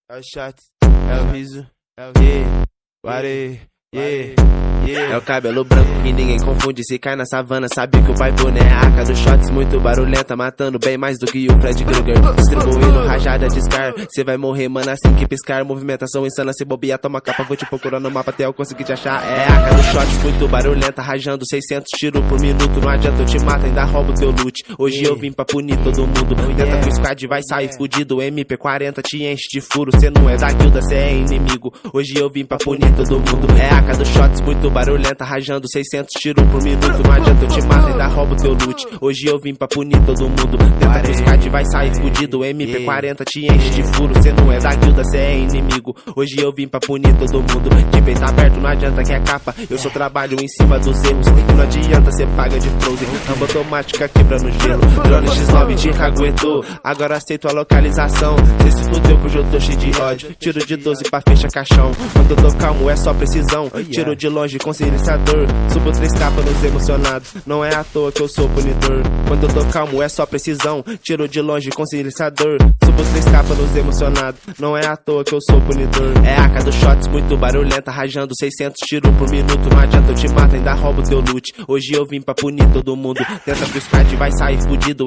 É o shot, é o riso, é o yeah, ware, yeah, yeah. É o cabelo branco que ninguém confunde, se cai na savana, sabe que o Baibone é a arca dos shots, muito barulhenta, matando bem mais do que o Fred Krueger, distribuindo rajada de Scar, cê vai morrer, mano, assim que piscar, movimentação insana, se bobear, toma capa, vou te procurar no mapa até eu conseguir te achar, é a arca dos shots, muito barulhenta, rajando 600 tiros por minuto, não adianta eu te mato, ainda roubo teu loot, hoje eu vim pra punir todo mundo, tenta que o squad vai sair fudido, MP40 te enche de furo, cê não é da guilda, cê é inimigo, hoje eu vim pra punir todo mundo, é a arca dos shots, muito barulhenta, rajando 600 tiros por minuto, não adianta eu te mato, ainda roubo teu loot, hoje eu vim pra punir todo mundo, tenta que o squad vai sair fudido, MP40 te enche de furo, cê não é da guilda, cê é inimigo, hoje eu vim pra punir todo mundo, de peito aberto não adianta que é capa, eu só trabalho em cima dos erros, não adianta cê paga de Frozen, rampa automática quebra no gelo, drone X9 te caguetou, agora aceito a localização, cê se fudeu que hoje eu tô cheio de ódio, tiro de 12 pra fechar caixão, quando eu tô calmo é só precisão, tiro de longe com silenciador, subo 3 capas nos emocionados, não é à toa que eu sou punidor, quando eu tô calmo é só precisão, tiro de longe com silenciador, subo 3 capas nos emocionados, não é à toa que eu sou punidor, é a arca dos shots, muito barulhenta, rajando 600 tiros por minuto, não adianta eu te mato, ainda roubo teu loot, hoje eu vim pra punir todo mundo, tenta que o squad vai sair fudido.